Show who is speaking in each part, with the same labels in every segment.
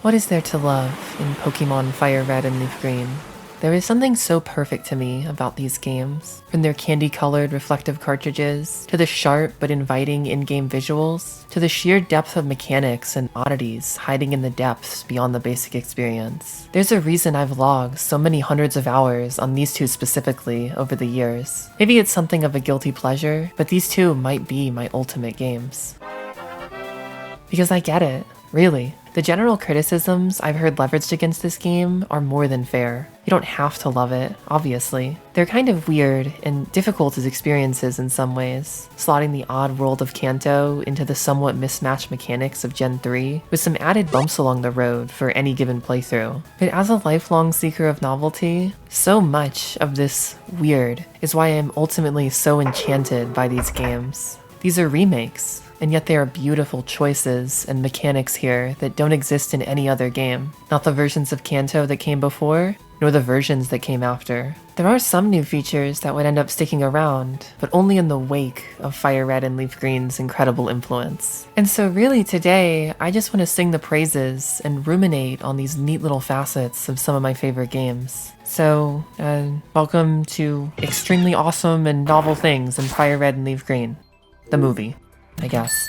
Speaker 1: What is there to love in Pokemon FireRed and LeafGreen? There is something so perfect to me about these games, from their candy-colored reflective cartridges, to the sharp but inviting in-game visuals, to the sheer depth of mechanics and oddities hiding in the depths beyond the basic experience. There's a reason I've logged so many hundreds of hours on these two specifically over the years. Maybe it's something of a guilty pleasure, but these two might be my ultimate games. Because I get it, really. The general criticisms I've heard leveraged against this game are more than fair. You don't have to love it, obviously. They're kind of weird and difficult as experiences in some ways, slotting the odd world of Kanto into the somewhat mismatched mechanics of Gen 3, with some added bumps along the road for any given playthrough. But as a lifelong seeker of novelty, so much of this weird is why I am ultimately so enchanted by these games. These are remakes, and yet there are beautiful choices and mechanics here that don't exist in any other game. Not the versions of Kanto that came before, nor the versions that came after. There are some new features that would end up sticking around, but only in the wake of FireRed and LeafGreen's incredible influence. And so really today, I just want to sing the praises and ruminate on these neat little facets of some of my favorite games. So, welcome to extremely awesome and novel things in FireRed and LeafGreen. The movie, I guess.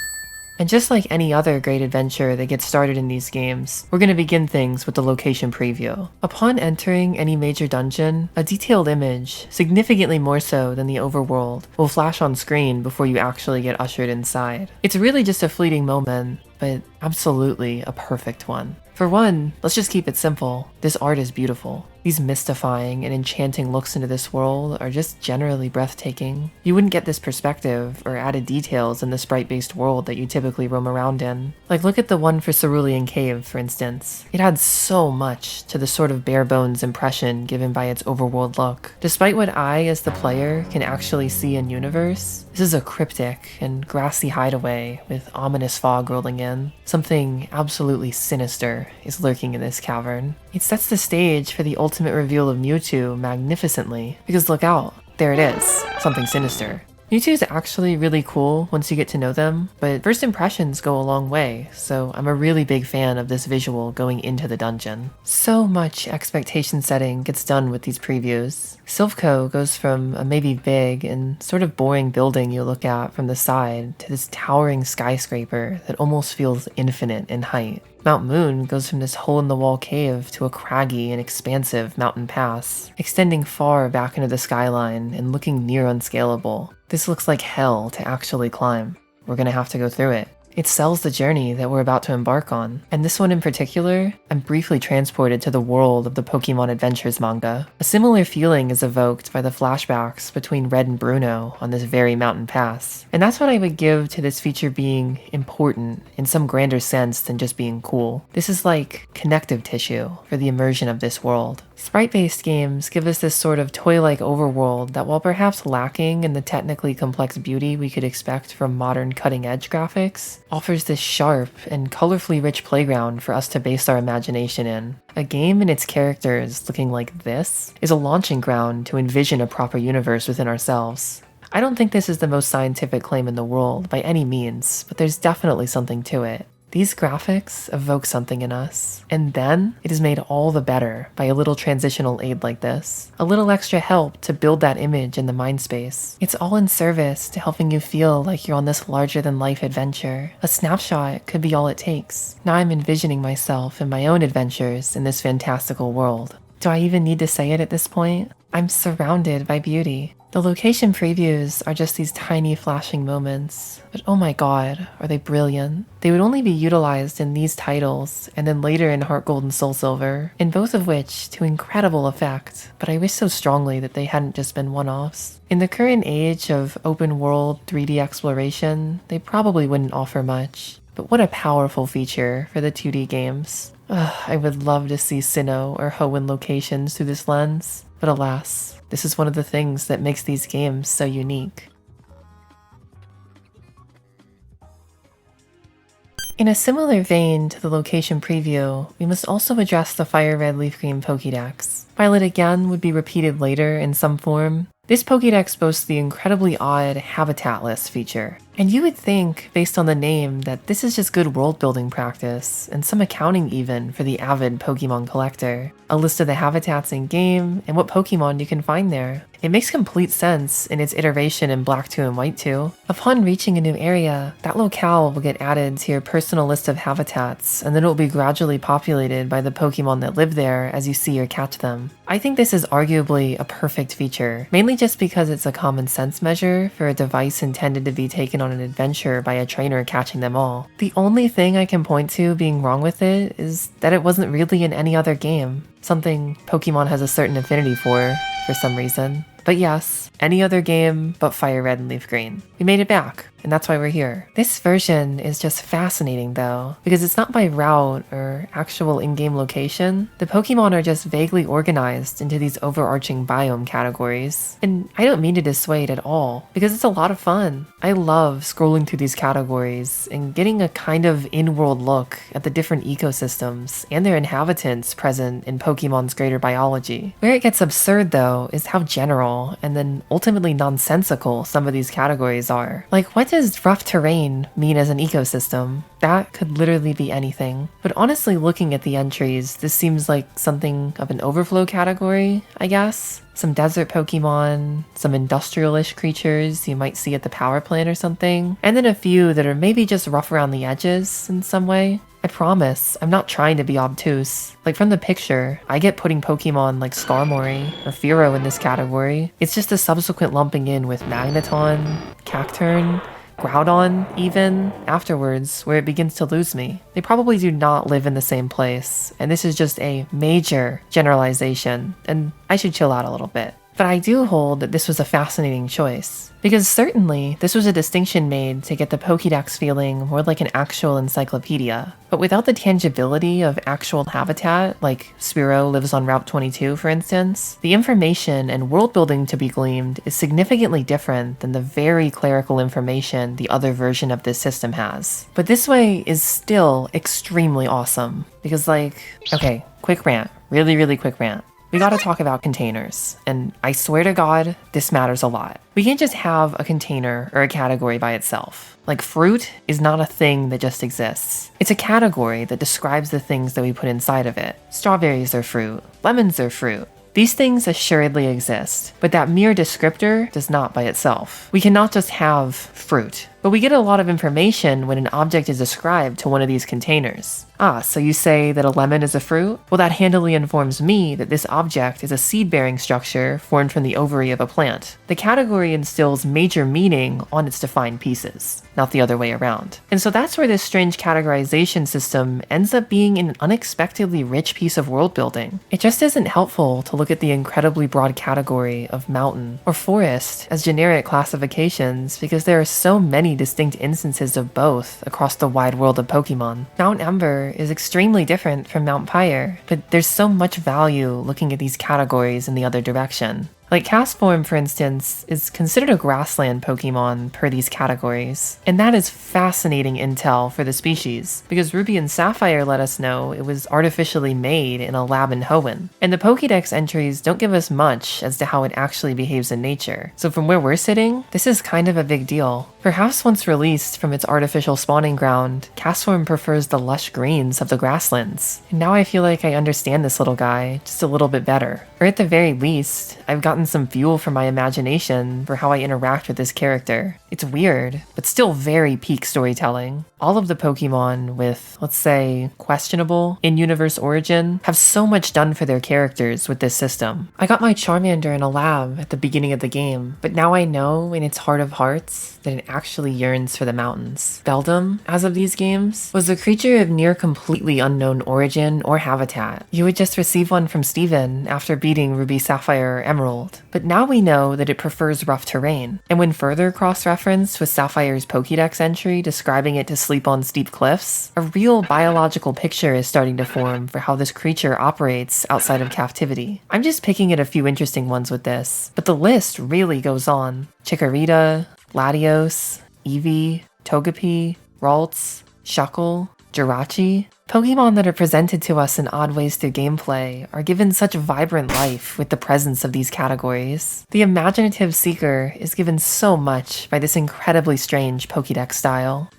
Speaker 1: And just like any other great adventure that gets started in these games, we're going to begin things with the location preview. Upon entering any major dungeon, a detailed image, significantly more so than the overworld, will flash on screen before you actually get ushered inside. It's really just a fleeting moment, but absolutely a perfect one. For one, let's just keep it simple. This art is beautiful. These mystifying and enchanting looks into this world are just generally breathtaking. You wouldn't get this perspective or added details in the sprite-based world that you typically roam around in. Like look at the one for Cerulean Cave, for instance. It adds so much to the sort of bare-bones impression given by its overworld look. Despite what I, as the player, can actually see in universe, this is a cryptic and grassy hideaway with ominous fog rolling in. Something absolutely sinister is lurking in this cavern. It sets the stage for the ultimate reveal of Mewtwo magnificently, because look out, there it is, something sinister. Mewtwo is actually really cool once you get to know them, but first impressions go a long way, so I'm a really big fan of this visual going into the dungeon. So much expectation setting gets done with these previews. Silphco goes from a maybe big and sort of boring building you look at from the side to this towering skyscraper that almost feels infinite in height. Mount Moon goes from this hole-in-the-wall cave to a craggy and expansive mountain pass, extending far back into the skyline and looking near unscalable. This looks like hell to actually climb. We're gonna have to go through it. It sells the journey that we're about to embark on. And this one in particular, I'm briefly transported to the world of the Pokemon Adventures manga. A similar feeling is evoked by the flashbacks between Red and Bruno on this very mountain pass. And that's what I would give to this feature being important in some grander sense than just being cool. This is like connective tissue for the immersion of this world. Sprite-based games give us this sort of toy-like overworld that, while perhaps lacking in the technically complex beauty we could expect from modern cutting-edge graphics, offers this sharp and colorfully rich playground for us to base our imagination in. A game and its characters looking like this is a launching ground to envision a proper universe within ourselves. I don't think this is the most scientific claim in the world by any means, but there's definitely something to it. These graphics evoke something in us, and then it is made all the better by a little transitional aid like this. A little extra help to build that image in the mind space. It's all in service to helping you feel like you're on this larger-than-life adventure. A snapshot could be all it takes. Now I'm envisioning myself and my own adventures in this fantastical world. Do I even need to say it at this point? I'm surrounded by beauty. The location previews are just these tiny flashing moments, but oh my god, are they brilliant. They would only be utilized in these titles, and then later in Heart Gold and Soul Silver, in both of which to incredible effect, but I wish so strongly that they hadn't just been one-offs. In the current age of open-world 3D exploration, they probably wouldn't offer much, but what a powerful feature for the 2D games. I would love to see Sinnoh or Hoenn locations through this lens, but alas, this is one of the things that makes these games so unique. In a similar vein to the location preview, we must also address the FireRed LeafGreen Pokedex. While it again would be repeated later in some form, this Pokedex boasts the incredibly odd Habitat List feature. And you would think, based on the name, that this is just good world building practice, and some accounting even for the avid Pokemon collector. A list of the habitats in game, and what Pokemon you can find there. It makes complete sense in its iteration in Black 2 and White 2. Upon reaching a new area, that locale will get added to your personal list of habitats, and then it will be gradually populated by the Pokemon that live there as you see or catch them. I think this is arguably a perfect feature, mainly just because it's a common sense measure for a device intended to be taken on an adventure by a trainer catching them all. The only thing I can point to being wrong with it is that it wasn't really in any other game, something Pokemon has a certain affinity for some reason. But yes, any other game but FireRed and LeafGreen. We made it back, and that's why we're here. This version is just fascinating though, because it's not by route or actual in-game location. The Pokemon are just vaguely organized into these overarching biome categories. And I don't mean to dissuade at all, because it's a lot of fun. I love scrolling through these categories and getting a kind of in-world look at the different ecosystems and their inhabitants present in Pokemon's greater biology. Where it gets absurd though is how general and then ultimately nonsensical some of these categories are. Like, what does rough terrain mean as an ecosystem? That could literally be anything. But honestly, looking at the entries, this seems like something of an overflow category, I guess. Some desert Pokemon, some industrial-ish creatures you might see at the power plant or something, and then a few that are maybe just rough around the edges in some way. I promise, I'm not trying to be obtuse. Like from the picture, I get putting Pokemon like Skarmory or Fearow in this category. It's just a subsequent lumping in with Magneton, Cacturne, Groudon even, afterwards, where it begins to lose me. They probably do not live in the same place, and this is just a major generalization, and I should chill out a little bit. But I do hold that this was a fascinating choice, because certainly this was a distinction made to get the Pokedex feeling more like an actual encyclopedia, but without the tangibility of actual habitat, like Spearow lives on Route 22 for instance. The information and world building to be gleaned is significantly different than the very clerical information the other version of this system has. But this way is still extremely awesome, because okay, quick rant, really quick rant. We gotta talk about containers, and I swear to God, this matters a lot. We can't just have a container or a category by itself. Like, fruit is not a thing that just exists. It's a category that describes the things that we put inside of it. Strawberries are fruit, lemons are fruit. These things assuredly exist, but that mere descriptor does not by itself. We cannot just have fruit. But we get a lot of information when an object is ascribed to one of these containers. Ah, so you say that a lemon is a fruit? Well, that handily informs me that this object is a seed-bearing structure formed from the ovary of a plant. The category instills major meaning on its defined pieces, not the other way around. And so that's where this strange categorization system ends up being an unexpectedly rich piece of world building. It just isn't helpful to look at the incredibly broad category of mountain or forest as generic classifications, because there are so many distinct instances of both across the wide world of Pokemon. Mount Ember is extremely different from Mount Pyre, but there's so much value looking at these categories in the other direction. Like Castform, for instance, is considered a grassland Pokemon per these categories, and that is fascinating intel for the species, because Ruby and Sapphire let us know it was artificially made in a lab in Hoenn, and the Pokedex entries don't give us much as to how it actually behaves in nature. So from where we're sitting, this is kind of a big deal. Perhaps once released from its artificial spawning ground, Castform prefers the lush greens of the grasslands, and now I feel like I understand this little guy just a little bit better. Or at the very least, I've gotten some fuel for my imagination for how I interact with this character. It's weird, but still very peak storytelling. All of the Pokemon with, let's say, questionable in-universe origin have so much done for their characters with this system. I got my Charmander in a lab at the beginning of the game, but now I know in its heart of hearts that it actually yearns for the mountains. Beldum, as of these games, was a creature of near completely unknown origin or habitat. You would just receive one from Steven after beating Ruby, Sapphire, or Emerald. But now we know that it prefers rough terrain, and when further cross-referenced with Sapphire's Pokedex entry describing it to sleep on steep cliffs, a real biological picture is starting to form for how this creature operates outside of captivity. I'm just picking at a few interesting ones with this, but the list really goes on. Chikorita, Latios, Eevee, Togepi, Ralts, Shuckle, Jirachi. Pokemon that are presented to us in odd ways through gameplay are given such vibrant life with the presence of these categories. The imaginative seeker is given so much by this incredibly strange Pokedex style.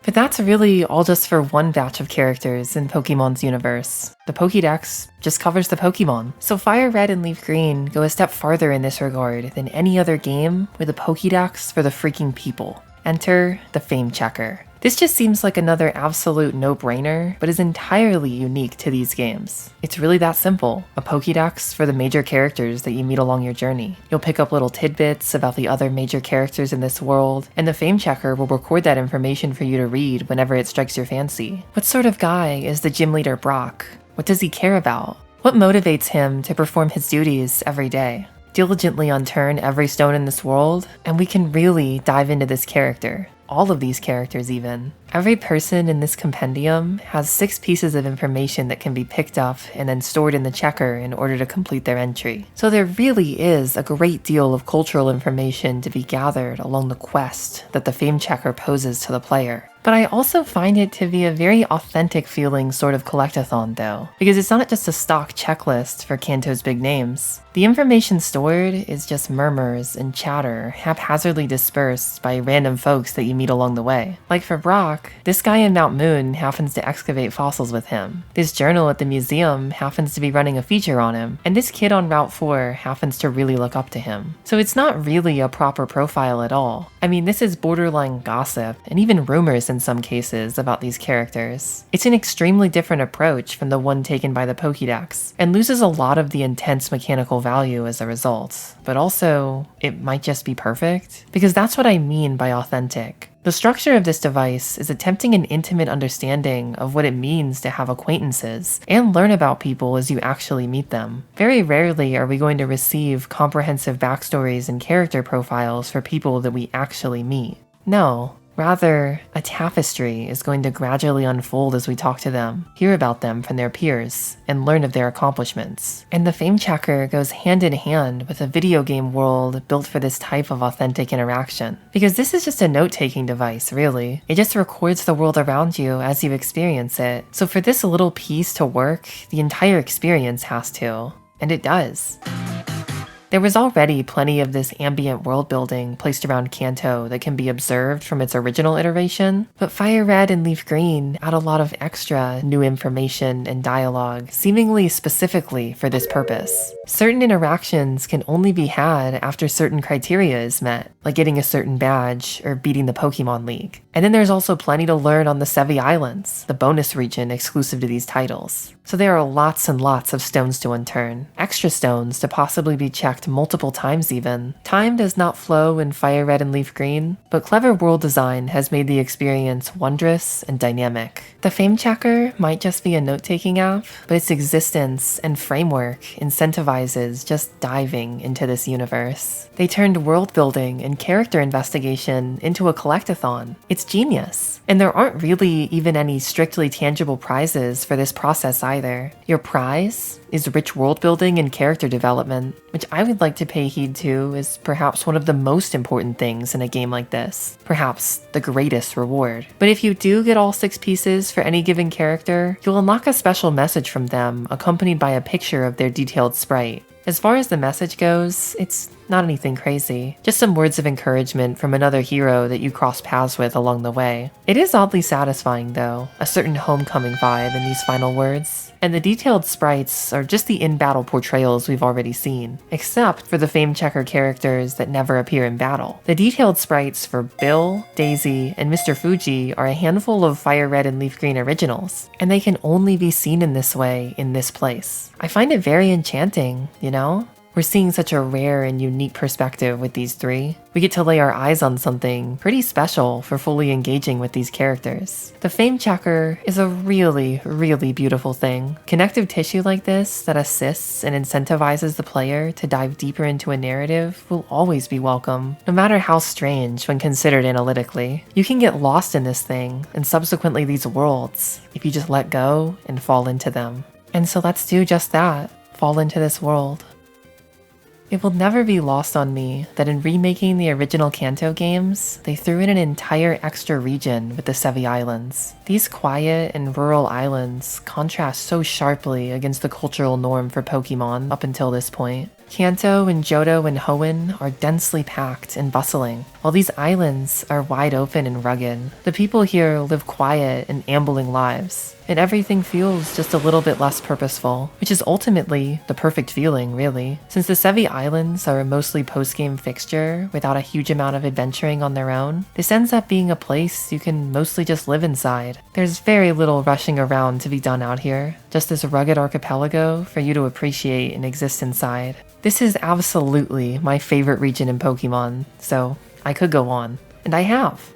Speaker 1: But that's really all just for one batch of characters in Pokemon's universe. The Pokedex just covers the Pokemon. So FireRed and LeafGreen go a step farther in this regard than any other game with a Pokedex for the freaking people. Enter the Fame Checker. This just seems like another absolute no-brainer, but is entirely unique to these games. It's really that simple, a Pokédex for the major characters that you meet along your journey. You'll pick up little tidbits about the other major characters in this world, and the Fame Checker will record that information for you to read whenever it strikes your fancy. What sort of guy is the gym leader Brock? What does he care about? What motivates him to perform his duties every day? Diligently unturn every stone in this world, and we can really dive into this character. All of these characters even. Every person in this compendium has 6 pieces of information that can be picked up and then stored in the checker in order to complete their entry. So there really is a great deal of cultural information to be gathered along the quest that the Fame Checker poses to the player. But I also find it to be a very authentic feeling sort of collectathon though, because it's not just a stock checklist for Kanto's big names. The information stored is just murmurs and chatter haphazardly dispersed by random folks that you meet along the way. Like for Brock, this guy in Mount Moon happens to excavate fossils with him. This journal at the museum happens to be running a feature on him, and this kid on Route 4 happens to really look up to him. So it's not really a proper profile at all. I mean, this is borderline gossip, and even rumors in some cases about these characters. It's an extremely different approach from the one taken by the Pokédex, and loses a lot of the intense mechanical value as a result. But also, it might just be perfect, because that's what I mean by authentic. The structure of this device is attempting an intimate understanding of what it means to have acquaintances and learn about people as you actually meet them. Very rarely are we going to receive comprehensive backstories and character profiles for people that we actually meet. No. Rather, a tapestry is going to gradually unfold as we talk to them, hear about them from their peers, and learn of their accomplishments. And the Fame Checker goes hand in hand with a video game world built for this type of authentic interaction. Because this is just a note-taking device, really. It just records the world around you as you experience it. So for this little piece to work, the entire experience has to. And it does. There was already plenty of this ambient world building placed around Kanto that can be observed from its original iteration, but FireRed and LeafGreen add a lot of extra new information and dialogue, seemingly specifically for this purpose. Certain interactions can only be had after certain criteria is met, like getting a certain badge or beating the Pokemon League. And then there's also plenty to learn on the Sevy Islands, the bonus region exclusive to these titles. So there are lots and lots of stones to unturn, extra stones to possibly be checked multiple times even. Time does not flow in FireRed and LeafGreen, but clever world design has made the experience wondrous and dynamic. The Fame Checker might just be a note-taking app, but its existence and framework incentivizes just diving into this universe. They turned world building and character investigation into a collectathon. It's genius. And there aren't really even any strictly tangible prizes for this process either. Your prize is rich world building and character development, which I would like to pay heed to is perhaps one of the most important things in a game like this. Perhaps the greatest reward. But if you do get all 6 pieces for any given character, you'll unlock a special message from them accompanied by a picture of their detailed sprite. As far as the message goes, it's not anything crazy. Just some words of encouragement from another hero that you cross paths with along the way. It is oddly satisfying though, a certain homecoming vibe in these final words. And the detailed sprites are just the in-battle portrayals we've already seen, except for the Fame Checker characters that never appear in battle. The detailed sprites for Bill, Daisy, and Mr. Fuji are a handful of FireRed and LeafGreen originals, and they can only be seen in this way in this place. I find it very enchanting, you know? We're seeing such a rare and unique perspective with these 3. We get to lay our eyes on something pretty special for fully engaging with these characters. The Fame Checker is a really, really beautiful thing. Connective tissue like this that assists and incentivizes the player to dive deeper into a narrative will always be welcome, no matter how strange when considered analytically. You can get lost in this thing, and subsequently these worlds, if you just let go and fall into them. And so let's do just that, fall into this world. It will never be lost on me that in remaking the original Kanto games, they threw in an entire extra region with the Sevy Islands. These quiet and rural islands contrast so sharply against the cultural norm for Pokemon up until this point. Kanto and Johto and Hoenn are densely packed and bustling, while these islands are wide open and rugged. The people here live quiet and ambling lives, and everything feels just a little bit less purposeful, which is ultimately the perfect feeling, really. Since the Sevy Islands are a mostly post-game fixture without a huge amount of adventuring on their own, this ends up being a place you can mostly just live inside. There's very little rushing around to be done out here, just this rugged archipelago for you to appreciate and exist inside. This is absolutely my favorite region in Pokemon, so I could go on, and I have.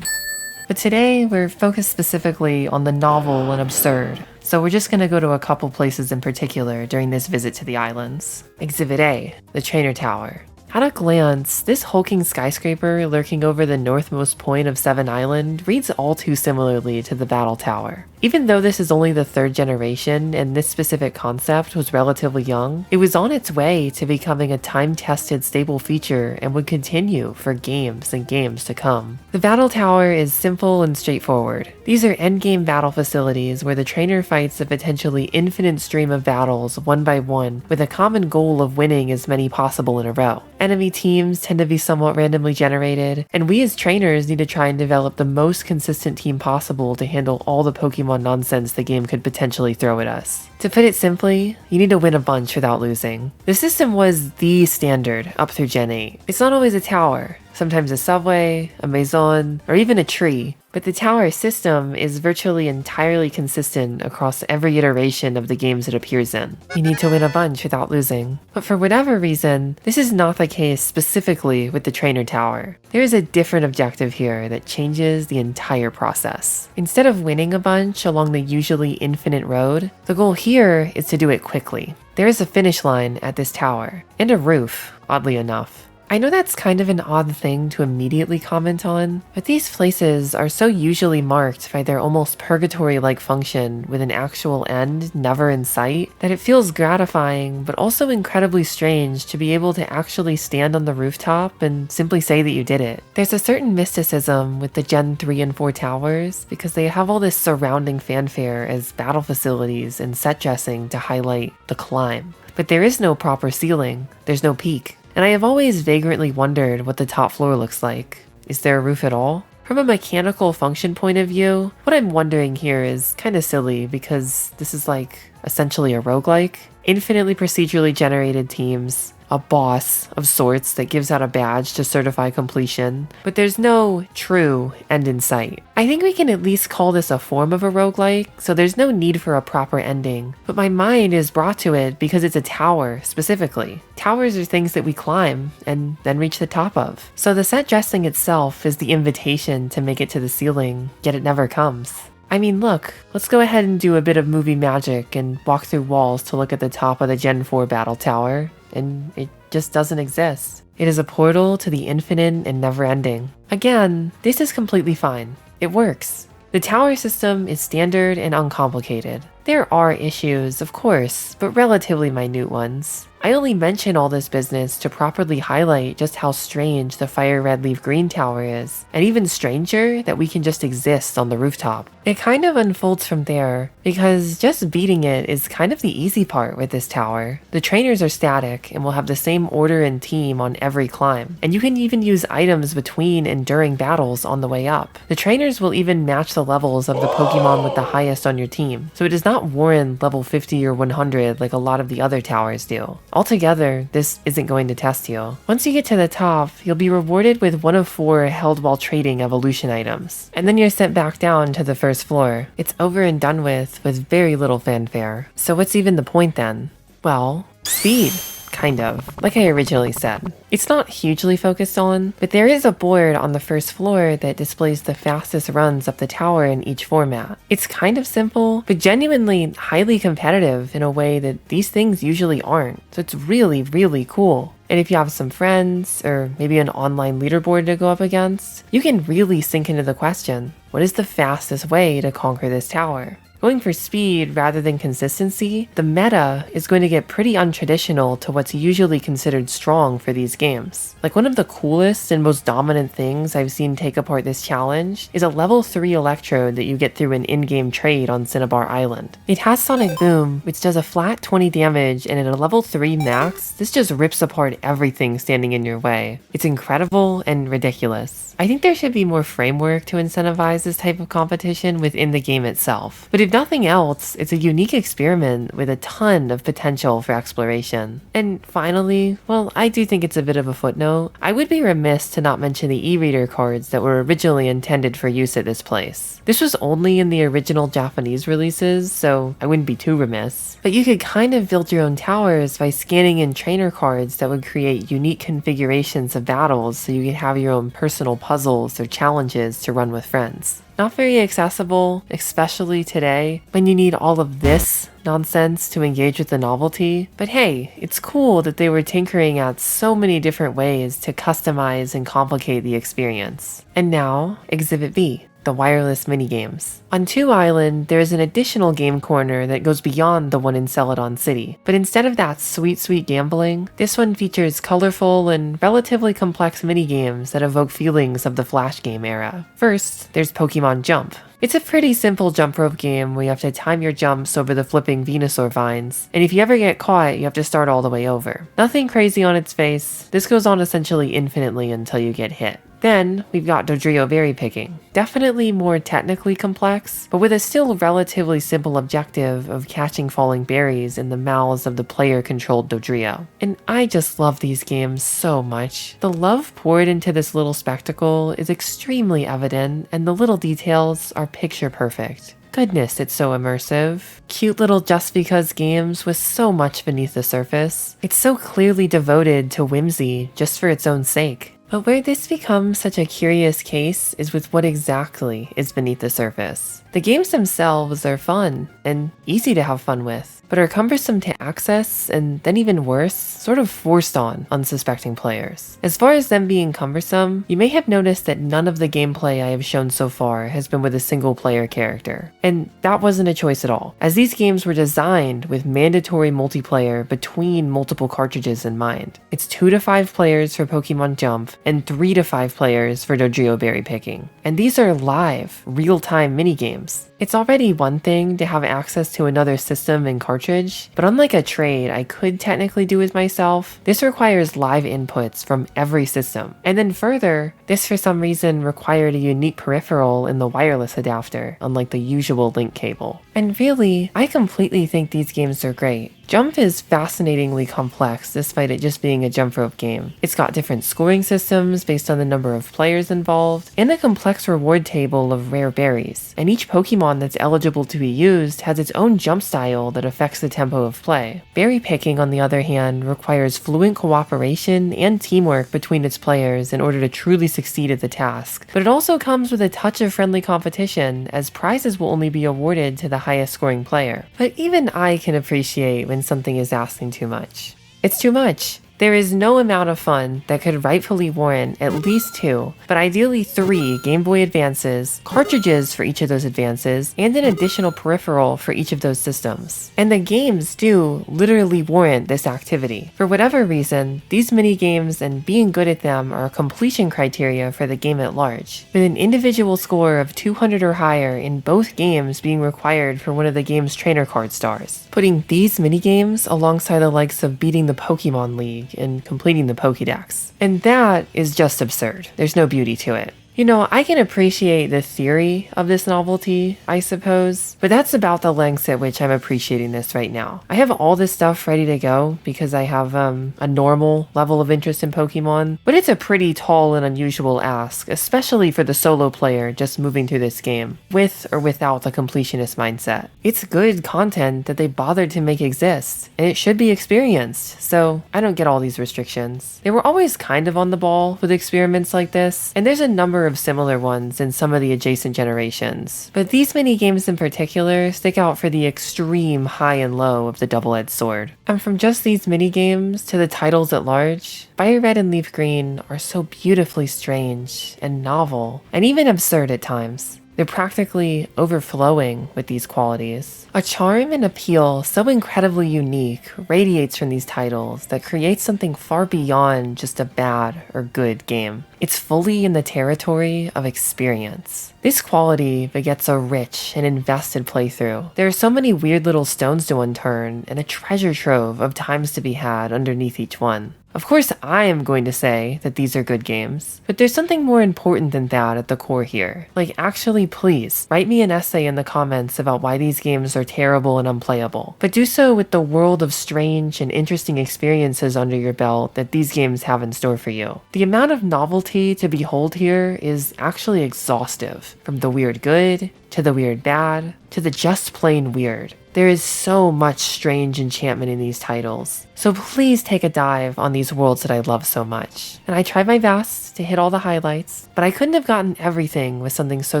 Speaker 1: But today we're focused specifically on the novel and absurd, so we're just gonna go to a couple places in particular during this visit to the islands. Exhibit A, the Trainer Tower. At a glance, this hulking skyscraper lurking over the northmost point of Sevy Island reads all too similarly to the Battle Tower. Even though this is only the third generation and this specific concept was relatively young, it was on its way to becoming a time-tested stable feature and would continue for games and games to come. The Battle Tower is simple and straightforward. These are endgame battle facilities where the trainer fights a potentially infinite stream of battles one by one with a common goal of winning as many possible in a row. Enemy teams tend to be somewhat randomly generated, and we as trainers need to try and develop the most consistent team possible to handle all the Pokemon nonsense the game could potentially throw at us. To put it simply, you need to win a bunch without losing. The system was the standard up through Gen 8. It's not always a tower, sometimes a subway, a maison, or even a tree. But the tower system is virtually entirely consistent across every iteration of the games it appears in. You need to win a bunch without losing. But for whatever reason, this is not the case specifically with the Trainer Tower. There is a different objective here that changes the entire process. Instead of winning a bunch along the usually infinite road, the goal here is to do it quickly. There is a finish line at this tower, and a roof, oddly enough. I know that's kind of an odd thing to immediately comment on, but these places are so usually marked by their almost purgatory-like function with an actual end never in sight that it feels gratifying but also incredibly strange to be able to actually stand on the rooftop and simply say that you did it. There's a certain mysticism with the Gen 3 and 4 towers because they have all this surrounding fanfare as battle facilities and set dressing to highlight the climb. But there is no proper ceiling, there's no peak. And I have always vagrantly wondered what the top floor looks like. Is there a roof at all? From a mechanical function point of view, what I'm wondering here is kind of silly because this is like essentially a roguelike. Infinitely procedurally generated teams, a boss of sorts that gives out a badge to certify completion, but there's no true end in sight. I think we can at least call this a form of a roguelike, so there's no need for a proper ending, but my mind is brought to it because it's a tower, specifically. Towers are things that we climb and then reach the top of. So the set dressing itself is the invitation to make it to the ceiling, yet it never comes. I mean, look, let's go ahead and do a bit of movie magic and walk through walls to look at the top of the Gen 4 Battle Tower, and it just doesn't exist. It is a portal to the infinite and never-ending. Again, this is completely fine. It works. The tower system is standard and uncomplicated. There are issues, of course, but relatively minute ones. I only mention all this business to properly highlight just how strange the FireRed LeafGreen tower is, and even stranger that we can just exist on the rooftop. It kind of unfolds from there, because just beating it is kind of the easy part with this tower. The trainers are static and will have the same order and team on every climb, and you can even use items between and during battles on the way up. The trainers will even match the levels of the Pokemon with the highest on your team, so it does not warrant level 50 or 100 like a lot of the other towers do. Altogether, this isn't going to test you. Once you get to the top, you'll be rewarded with one of 4 held while trading evolution items, and then you're sent back down to the first floor. It's over and done with very little fanfare. So what's even the point then? Well, speed. Kind of, like I originally said. It's not hugely focused on, but there is a board on the first floor that displays the fastest runs up the tower in each format. It's kind of simple, but genuinely highly competitive in a way that these things usually aren't, so it's really, really cool. And if you have some friends, or maybe an online leaderboard to go up against, you can really sink into the question, what is the fastest way to conquer this tower? Going for speed rather than consistency, the meta is going to get pretty untraditional to what's usually considered strong for these games. Like one of the coolest and most dominant things I've seen take apart this challenge is a level 3 electrode that you get through an in-game trade on Cinnabar Island. It has Sonic Boom, which does a flat 20 damage, and at a level 3 max, this just rips apart everything standing in your way. It's incredible and ridiculous. I think there should be more framework to incentivize this type of competition within the game itself. But if nothing else, it's a unique experiment with a ton of potential for exploration. And finally, well, I do think it's a bit of a footnote. I would be remiss to not mention the e-reader cards that were originally intended for use at this place. This was only in the original Japanese releases, so I wouldn't be too remiss. But you could kind of build your own towers by scanning in trainer cards that would create unique configurations of battles so you could have your own personal puzzles or challenges to run with friends. Not very accessible, especially today, when you need all of this nonsense to engage with the novelty. But hey, it's cool that they were tinkering at so many different ways to customize and complicate the experience. And now, Exhibit B. The wireless minigames. On 2 Island, there is an additional game corner that goes beyond the one in Celadon City. But instead of that sweet gambling, this one features colorful and relatively complex minigames that evoke feelings of the Flash game era. First, there's Pokemon Jump. It's a pretty simple jump rope game where you have to time your jumps over the flipping Venusaur vines, and if you ever get caught, you have to start all the way over. Nothing crazy on its face, this goes on essentially infinitely until you get hit. Then, we've got Dodrio berry picking. Definitely more technically complex, but with a still relatively simple objective of catching falling berries in the mouths of the player-controlled Dodrio. And I just love these games so much. The love poured into this little spectacle is extremely evident, and the little details are picture perfect. Goodness, it's so immersive. Cute little just because games with so much beneath the surface. It's so clearly devoted to whimsy just for its own sake. But where this becomes such a curious case is with what exactly is beneath the surface. The games themselves are fun and easy to have fun with, but are cumbersome to access and then even worse, sort of forced on unsuspecting players. As far as them being cumbersome, you may have noticed that none of the gameplay I have shown so far has been with a single player character. And that wasn't a choice at all, as these games were designed with mandatory multiplayer between multiple cartridges in mind. It's 2 to 5 players for Pokemon Jump, and 3 to 5 players for Dodrio berry picking. And these are live, real-time minigames. It's already one thing to have access to another system and cartridge, but unlike a trade I could technically do with myself, this requires live inputs from every system. And then further, this for some reason required a unique peripheral in the wireless adapter, unlike the usual link cable. And really, I completely think these games are great. Jump is fascinatingly complex despite it just being a jump rope game. It's got different scoring systems based on the number of players involved, and a complex reward table of rare berries. And each Pokemon that's eligible to be used has its own jump style that affects the tempo of play. Berry picking, on the other hand, requires fluent cooperation and teamwork between its players in order to truly succeed at the task. But it also comes with a touch of friendly competition, as prizes will only be awarded to the highest scoring player. But even I can appreciate when something is asking too much. It's too much. There is no amount of fun that could rightfully warrant at least 2, but ideally 3 Game Boy Advances, cartridges for each of those advances, and an additional peripheral for each of those systems. And the games do literally warrant this activity. For whatever reason, these mini-games and being good at them are a completion criteria for the game at large, with an individual score of 200 or higher in both games being required for one of the game's trainer card stars. Putting these mini-games alongside the likes of beating the Pokemon League and completing the Pokedex. And that is just absurd. There's no beauty to it. You know, I can appreciate the theory of this novelty, I suppose, but that's about the lengths at which I'm appreciating this right now. I have all this stuff ready to go because I have a normal level of interest in Pokemon, but it's a pretty tall and unusual ask, especially for the solo player just moving through this game, with or without the completionist mindset. It's good content that they bothered to make exist, and it should be experienced, so I don't get all these restrictions. They were always kind of on the ball with experiments like this, and there's a number of similar ones in some of the adjacent generations. But these mini games in particular stick out for the extreme high and low of the double-edged sword. And from just these mini games to the titles at large, FireRed and LeafGreen are so beautifully strange and novel, and even absurd at times. They're practically overflowing with these qualities. A charm and appeal so incredibly unique radiates from these titles that creates something far beyond just a bad or good game. It's fully in the territory of experience. This quality begets a rich and invested playthrough. There are so many weird little stones to unturned and a treasure trove of times to be had underneath each one. Of course, I am going to say that these are good games, but there's something more important than that at the core here. Like, actually, please, write me an essay in the comments about why these games are terrible and unplayable, but do so with the world of strange and interesting experiences under your belt that these games have in store for you. The amount of novelty to behold here is actually exhaustive, from the weird good, to the weird bad, to the just plain weird. There is so much strange enchantment in these titles, so please take a dive on these worlds that I love so much. And I tried my best to hit all the highlights, but I couldn't have gotten everything with something so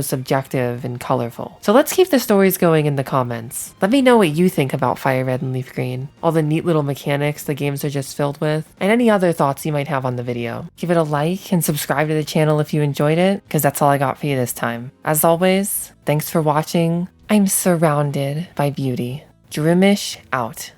Speaker 1: subjective and colorful. So let's keep the stories going in the comments. Let me know what you think about FireRed and LeafGreen, all the neat little mechanics the games are just filled with, and any other thoughts you might have on the video. Give it a like and subscribe to the channel if you enjoyed it, because that's all I got for you this time. As always, thanks for watching. I'm surrounded by beauty. Droomish out.